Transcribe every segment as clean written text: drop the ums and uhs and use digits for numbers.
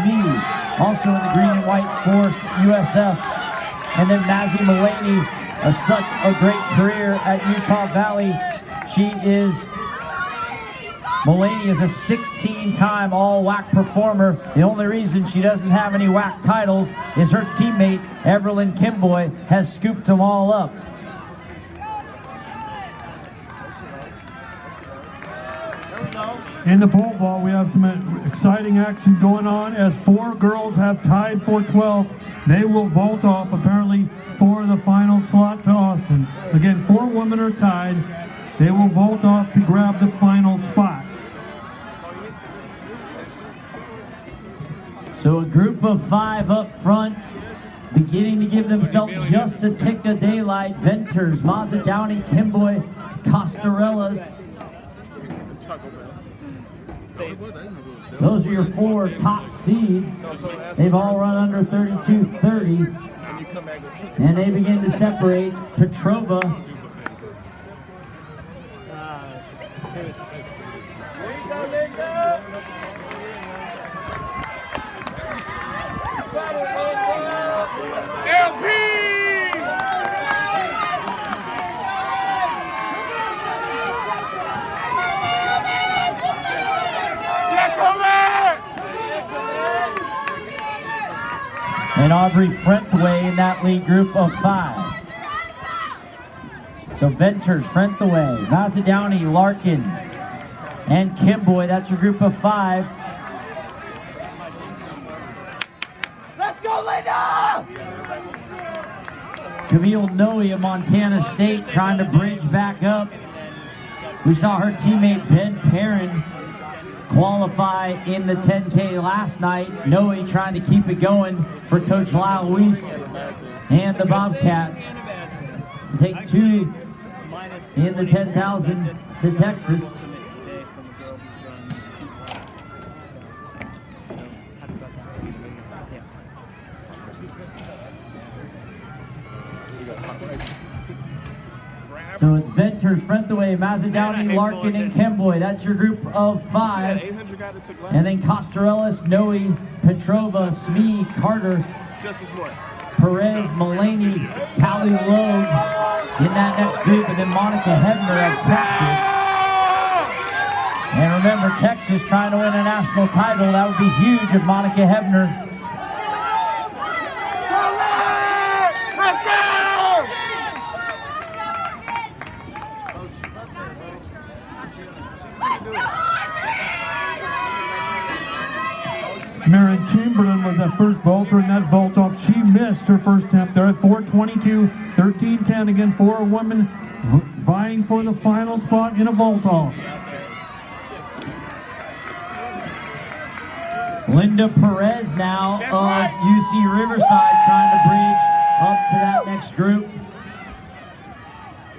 Smee, also in the green and white Force USF. And then Mazzy Mulaney, such a great career at Utah Valley. Mulaney is a 16-time all-WAC performer. The only reason she doesn't have any WAC titles is her teammate, Everlyn Kimboy, has scooped them all up. In the pole vault, we have some exciting action going on as 4 girls have tied for 12th. They will vault off apparently for the final slot to Austin. Again, 4 women are tied. They will vault off to grab the final spot. So a group of 5 up front, beginning to give themselves just a tick of daylight. Venters, Mazza Downey, Kimboy, Costarellas. Those are your 4 top seeds. They've all run under 32:30. And they begin to separate. Petrova. And Aubrey Frentway in that lead group of 5. So Venters, Frentway, Mazza Downey, Larkin, and Kimboy. That's your group of 5. Let's go, Linda! Camille Noe of Montana State trying to bridge back up. We saw her teammate Ben Perrin qualify in the 10K last night. Noe trying to keep it going for Coach Lyle Weiss and the Bobcats to take 2 in the 10,000 to Texas. So it's Venters, Frentway, Mazza Downey, Larkin, and Kimboy. That's your group of 5. And then Costarellas, Noe, Petrova, Smee, Carter, Perez, Mulaney, Callie Logue in that next group. And then Monica Hebner of Texas. And remember, Texas trying to win a national title. That would be huge if Monica Hebner. Marin Chamberlain was that first vaulter in that vault off. She missed her first attempt there at 4:22, 13:10. Again, 4 women vying for the final spot in a vault off. Linda Perez now of UC Riverside trying to bridge up to that next group. I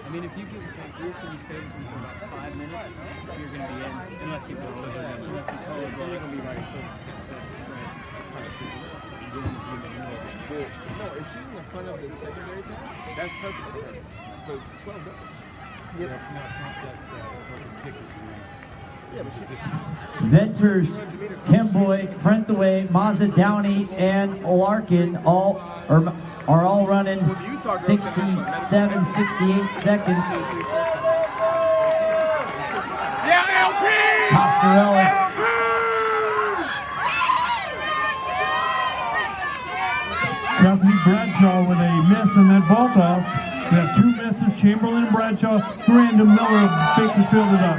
mean, if you get a group and you stay with them for about 5 minutes, you're going to be in, unless you go over them, unless you totally go. You're going to be by yourself. It's kind of tricky. No, if she's in the front of the secondary tab, that's perfect for her. Because 12 dollars. Yep. No, it's not that picky. Yeah, but Venters, Kimboy, Frentway, Mazza Downey, and Larkin are all running 67, 68 seconds. yeah, LP! Costarellas. Cassidy Bradshaw with a miss in that vault off. We have 2 misses, Chamberlain and Bradshaw. Miranda Miller of Bakersfield is up.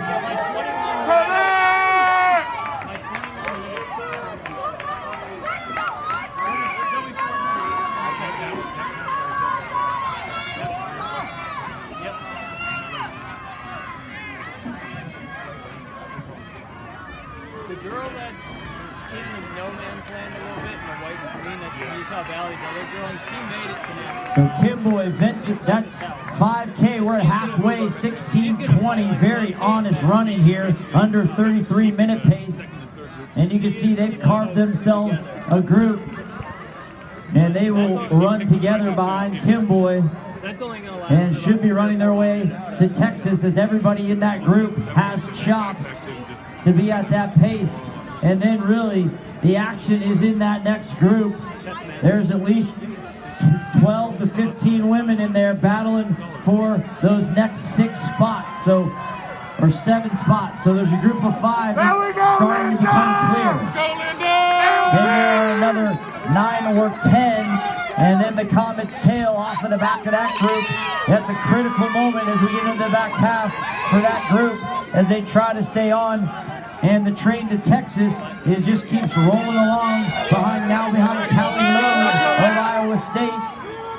The girl that's in the no man's land a little bit in the white and green, that's Utah Valley's other girl, and she made it to now. So Kimboy, that's 5K. We're at halfway, 16:20. Very honest running here, under 33-minute pace. And you can see they've carved themselves a group. And they will run together behind Kimboy. And should be running their way to Texas, as everybody in that group has chops to be at that pace. And then really, the action is in that next group. There's at least 12 to 15 women in there battling for those next 6 spots, or 7 spots. So there's a group of 5 starting to become clear. Then there are another 9 or 10, and then the Comet's tail off of the back of that group. That's a critical moment as we get into the back half for that group as they try to stay on. And the train to Texas just keeps rolling along behind Callie Lowe of Iowa State,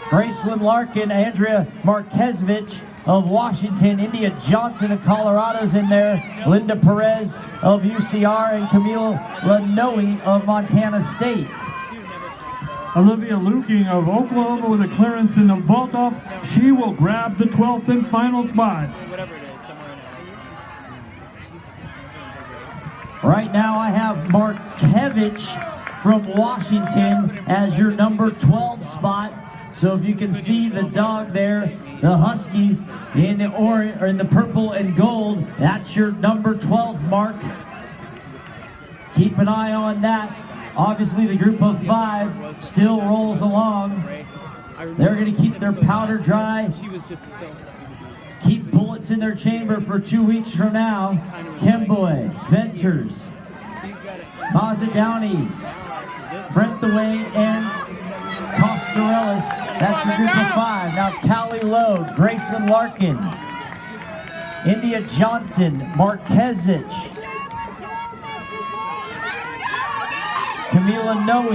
Graceland Larkin, Andrea Marquezevich of Washington, India Johnson of Colorado's in there, Linda Perez of UCR, and Camille Lanoe of Montana State. Olivia Luking of Oklahoma with a clearance in the vault-off. She will grab the 12th and final spot. Whatever it is, somewhere in Right now I have Markevich from Washington as your number 12 spot. So if you can see the dog there, the Husky in the orange or in the purple and gold, that's your number 12 mark. Keep an eye on that. Obviously the group of 5 still rolls along. They're going to keep their powder dry. She was just so... Keep bullets in their chamber for 2 weeks from now. Kemboy, Ventures, Maza Downey, Frentaway, and Costarellis. That's your group of 5. Now Callie Lowe, Graceland Larkin, India Johnson, Marquezich, Camila Noe,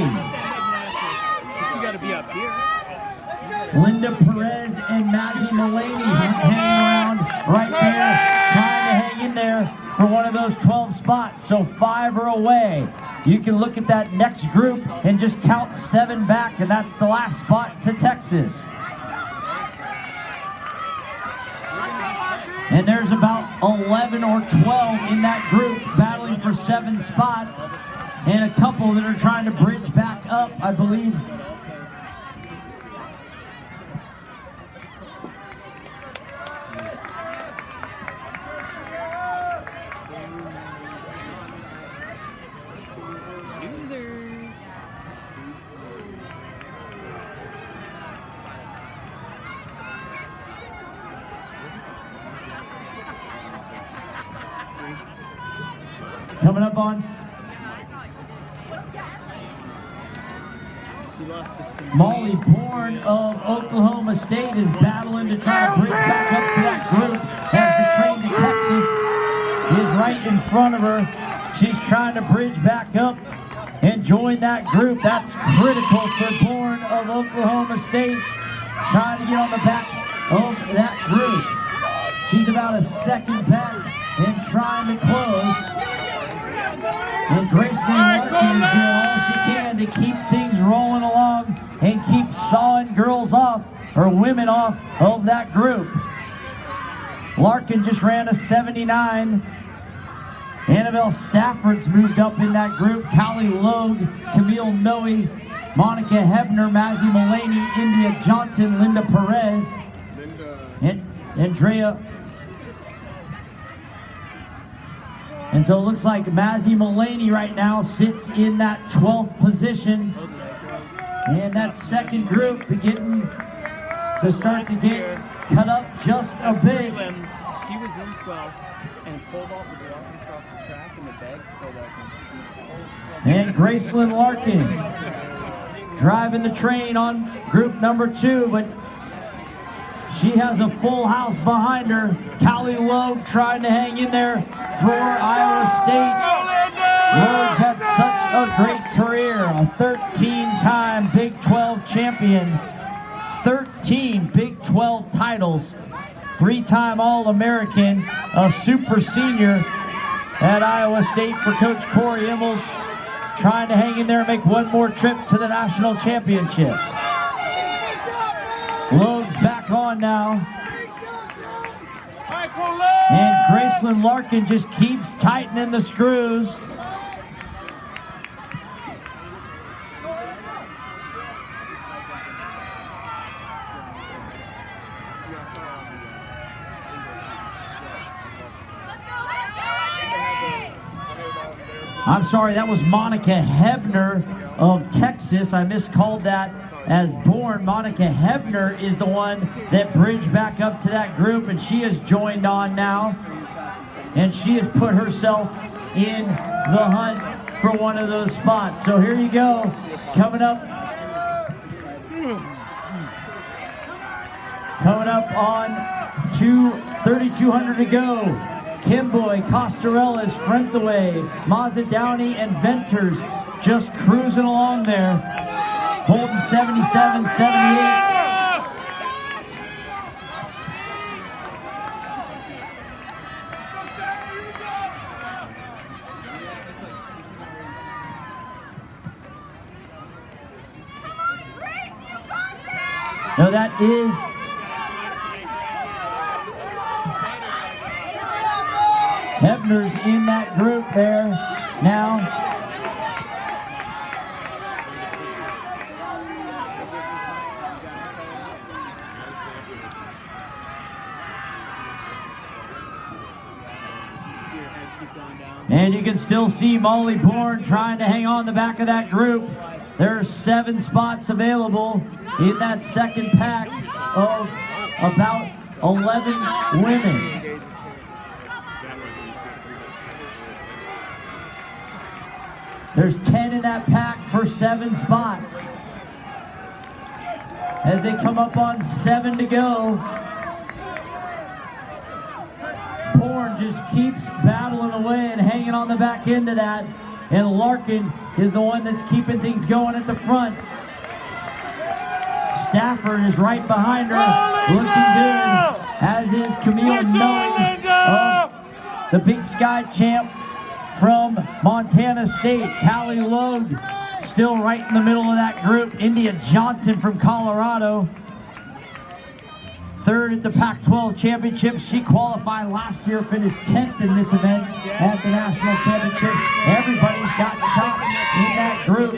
But you gotta be up here. Linda Perez, and Mazzy Mullaney hanging around right there, trying to hang in there for one of those 12 spots. So 5 are away. You can look at that next group and just count 7 back, and that's the last spot to Texas. And there's about 11 or 12 in that group battling for 7 spots, and a couple that are trying to bridge back up, I believe. Coming up on Molly Bourne of Oklahoma State is battling to try to bridge back up to that group as the train to Texas is right in front of her. She's trying to bridge back up and join that group. That's critical for Bourne of Oklahoma State, trying to get on the back of that group. She's about a second back and trying to close. And Graceland Larkin is doing all she can to keep things rolling along and keep sawing girls off, or women off, of that group. Larkin just ran a 79. Annabelle Stafford's moved up in that group. Callie Logue, Camille Noe, Monica Hebner, Mazzy Mullaney, India Johnson, Linda Perez, and Andrea. And so it looks like Mazzy Mullaney right now sits in that 12th position. And that second group beginning to start to get cut up just a bit. She was in 12 and pulled off the walking across the track, and the bag spilled out. And Graceland Larkin driving the train on group number 2, but she has a full house behind her. Callie Logue trying to hang in there for Iowa State. Logue's had such a great career, a 13-time Big 12 champion, 13 Big 12 titles, 3-time All-American, a super senior at Iowa State for Coach Corey Immels, trying to hang in there and make one more trip to the national championships. Logue's back on now. And Graceland Larkin just keeps tightening the screws. I'm sorry, that was Monica Hebner of Texas. I miscalled that as Bourne. Monica Hebner is the one that bridged back up to that group, and she has joined on now. And she has put herself in the hunt for one of those spots. So here you go, coming up on 3,200 to go. Kimboy, Costarellas, Frentaway, Mazzadowney, and Venters just cruising along there, holding 77, 78. No, that is Hebner's in that group there now. And you can still see Molly Bourne trying to hang on the back of that group. There are 7 spots available in that second pack of about 11 women. There's 10 in that pack for 7 spots. As they come up on 7 to go, Bourne just keeps battling away and hanging on the back end of that. And Larkin is the one that's keeping things going at the front. Stafford is right behind her, looking good, as is Camille Noe of the Big Sky champ from Montana State. Callie Logue still right in the middle of that group. India Johnson from Colorado, 3rd at the Pac-12 Championships. She qualified last year, finished 10th in this event at the National Championships. Everybody's got chops in that group,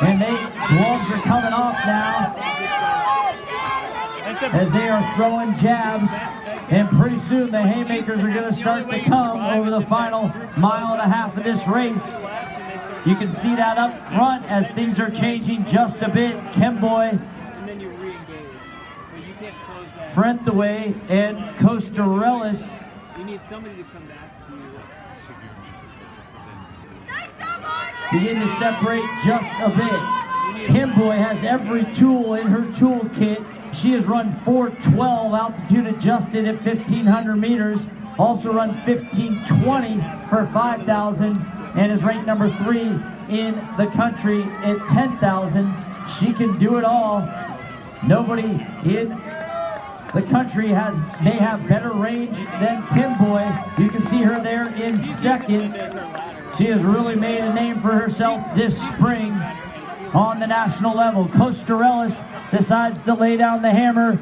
and gloves are coming off now as they are throwing jabs, and pretty soon the haymakers are going to start to come over the final mile and a half of this race. You can see that up front as things are changing just a bit. Kimboy, Frentaway, and Costarellas. You need somebody to come back to begin to separate just a bit. Kimboy has every tool in her toolkit. She has run 4:12 altitude adjusted at 1,500 meters. Also run 15:20 for 5,000 and is ranked number 3 in the country at 10,000. She can do it all. Nobody in the country may have better range than Kimboy. You can see her there in 2nd. She has really made a name for herself this spring on the national level. Costarellas decides to lay down the hammer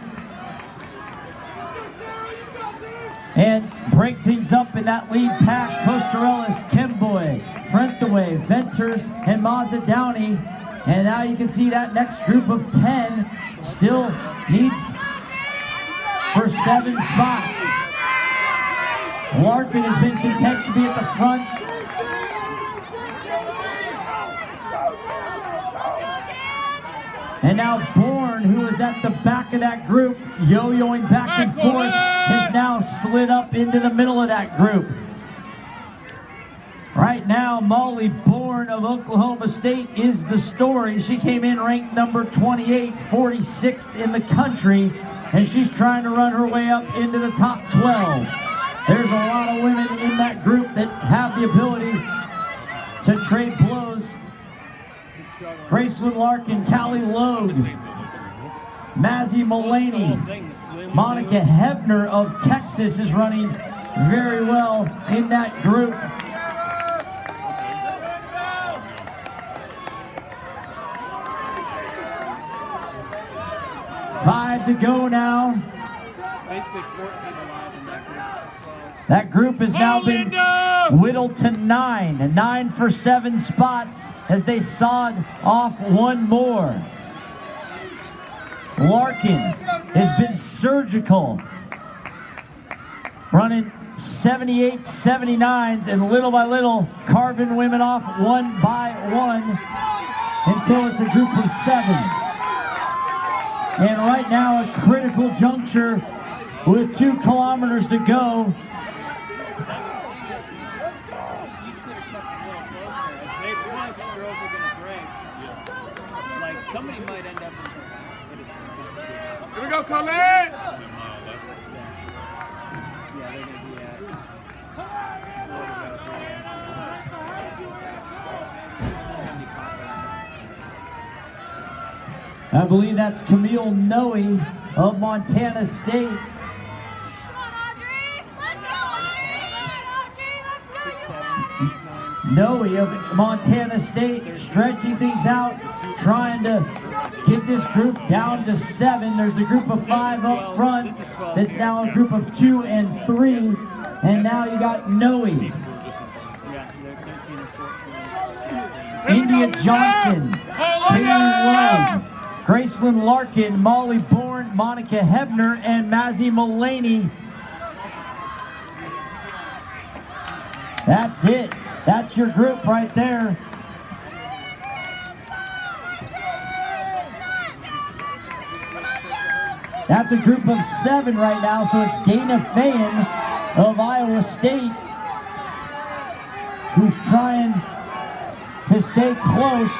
and break things up in that lead pack. Costarellas, Kimboy, Frentaway, Venters, and Mazzadowney. And now you can see that next group of 10 still needs for 7 spots. Larkin has been content to be at the front. And now Bourne, who is at the back of that group, yo-yoing back and forth, has now slid up into the middle of that group. Right now, Molly Bourne of Oklahoma State is the story. She came in ranked number 28, 46th in the country, and she's trying to run her way up into the top 12. There's a lot of women in that group that have the ability to trade blows. Graceland Larkin, Callie Logue, Mazzy Mullaney, Monica Hebner of Texas is running very well in that group. Five to go now. basically 14 alive in that group. That group has now been whittled to 9. And 9 for 7 spots as they sawed off one more. Larkin has been surgical, running 78-79s, and little by little carving women off one by one until it's a group of 7. And right now, a critical juncture with 2 kilometers to go. Like somebody might end up. Here we go, Collette! Yeah, they're gonna be at. I believe that's Camille Noe of Montana State. Come on, Audrey! Let's go, Audrey! Let's go, you got it! Noe of Montana State stretching things out, trying to get this group down to 7. There's a group of 5 up front that's now a group of 2 and 3. And now you got Noe, Yeah, they're 13 and 14. India Johnson, Kaylee Love, Gracelyn Larkin, Molly Bourne, Monica Hebner, and Mazzy Mullaney. That's it. That's your group right there. That's a group of 7 right now, so it's Dana Fayen of Iowa State who's trying to stay close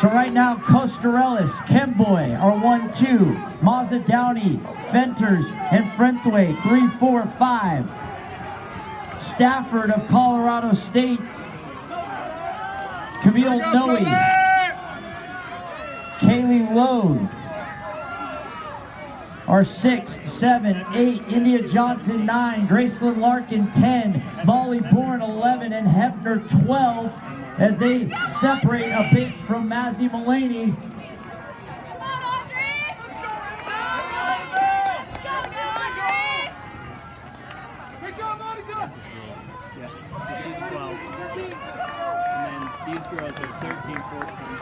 to right now Costarellis, Kemboy are 1-2, Mazza Downey, Fenters, and Frentway 3-4-5. Stafford of Colorado State, Camille Noe, Kaylee Lowe are 6, 7, 8, India Johnson 9, Gracelyn Larkin 10, Molly Bourne 11, and Hebner 12 as they separate a bit from Mazzy Mullaney. Come on, Audrey! Let's go, Audrey! Good job, Monica! Yeah, so she's 12. And then these girls are 13, 14.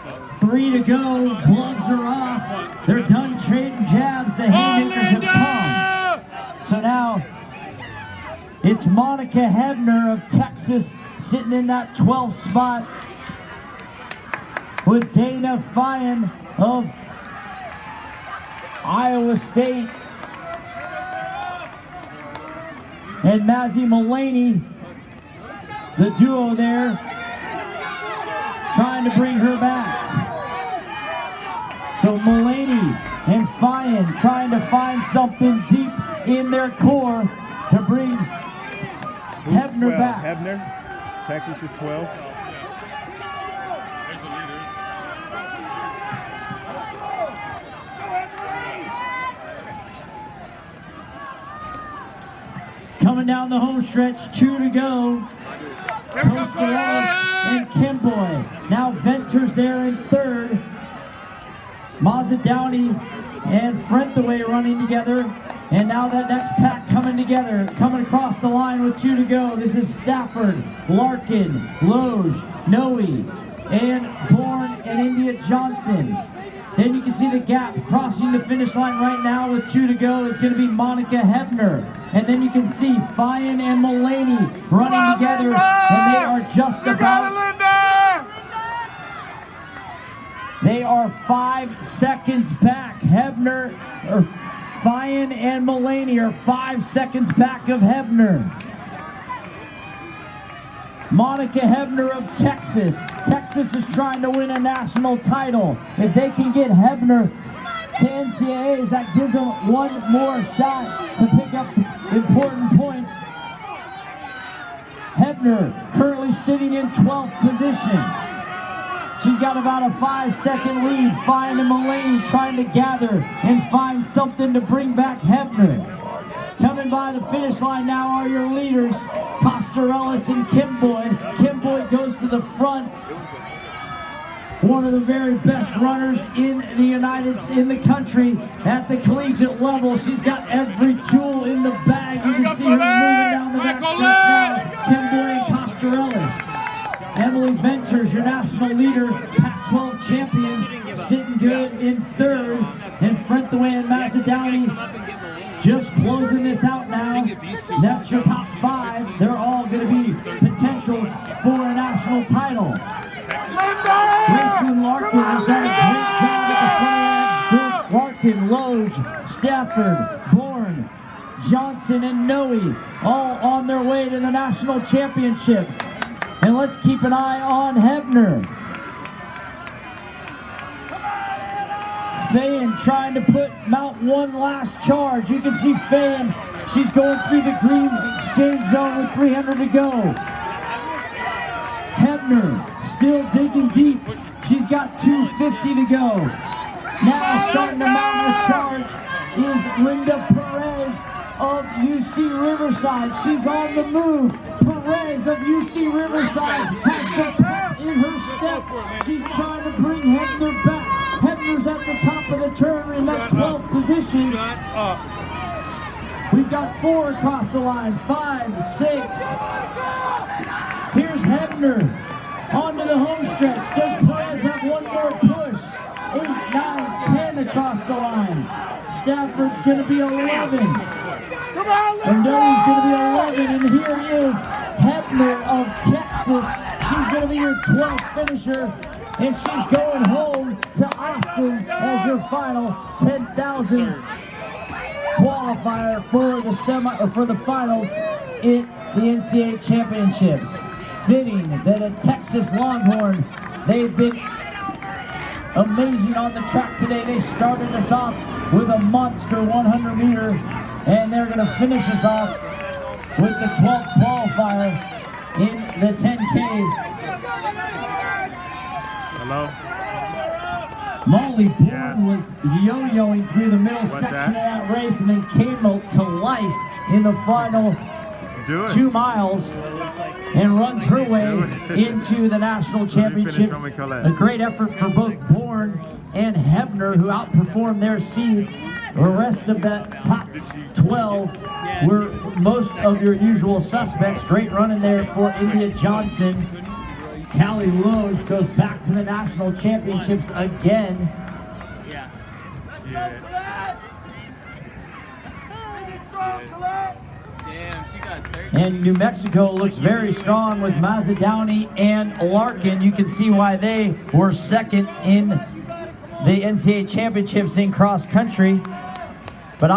So 3 to go, gloves are off. They're done trading jabs. The haymakers have come. So now it's Monica Hebner of Texas sitting in that 12th spot with Dana Fayen of Iowa State and Mazzy Mullaney, the duo there, trying to bring her back. So Mullaney and Fayen trying to find something deep in their core to bring Hebner back. Hebner, Texas is 12. Coming down the home stretch, 2 to go. Costarellis and Kimboy. Now Venters there in 3rd. Mazza Downey and Frentaway running together. And now that next pack coming together, coming across the line with 2 to go. This is Stafford, Larkin, Loge, Noe, and Bourne and India Johnson. Then you can see the gap crossing the finish line right now with 2 to go is going to be Monica Hebner. And then you can see Fayen and Mullaney running together, and they are just about... They are 5 seconds back. Hebner, or Fayen and Mullaney are 5 seconds back of Hebner. Monica Hebner of Texas. Texas is trying to win a national title. If they can get Hebner to NCAAs, that gives them one more shot to pick up important points. Hebner currently sitting in 12th position. She's got about a 5-second lead. Fayen and Mullaney trying to gather and find something to bring back Hebner. Coming by the finish line now are your leaders, Costarellis and Kimboy. Kimboy goes to the front. One of the very best runners in the country at the collegiate level. She's got every tool in the bag. You can see her moving down the back stretch now. Kimboy and Costarellis. Emily Venters, your national leader, Pac-12 champion, sitting good in 3rd. And Frentaway and Mazza Downey Just closing this out now. That's your top 5. They're all going to be potentials for a national title. Graceland Larkin has done a great job at the fire group. Larkin, Loge, Stafford, Bourne, Johnson, and Noe all on their way to the national championships. And let's keep an eye on Hebner. Fayen trying to mount one last charge. You can see Fayen. She's going through the green exchange zone with 300 to go. Hebner still digging deep. She's got 250 to go. Now starting to mount a charge is Linda Perez of UC Riverside. She's on the move. Perez of UC Riverside has some pep in her step. She's trying to bring Hebner back. Hebner's at the top of the turn in that 12th position. We've got 4 across the line. 5, 6. Here's Hebner onto the home stretch. Does Perez have one more push? 8, 9, 10 across the line. Stafford's going to be 11. And Noe's going to be 11. And here is Hebner of Texas. She's going to be your 12th finisher. And she's going home to Austin as your final 10,000 qualifier for the finals in the NCAA championships. Fitting that a Texas Longhorn, they've been amazing on the track today. They started us off with a monster 100 meter, and they're going to finish us off with the 12th qualifier in the 10K. Hello? Molly Bourne was yo-yoing through the middle section of that race and then came to life in the final 2 miles and runs her way into the national championship. A great effort for both Bourne and Hebner, who outperformed their seeds. The rest of that top 12 were most of your usual suspects. Great running there for India Johnson. Callie Loge goes back to the national championships again. Damn, she got 30. And New Mexico looks very strong with Mazzadowney and Larkin. You can see why they were second in the NCAA championships in cross country. But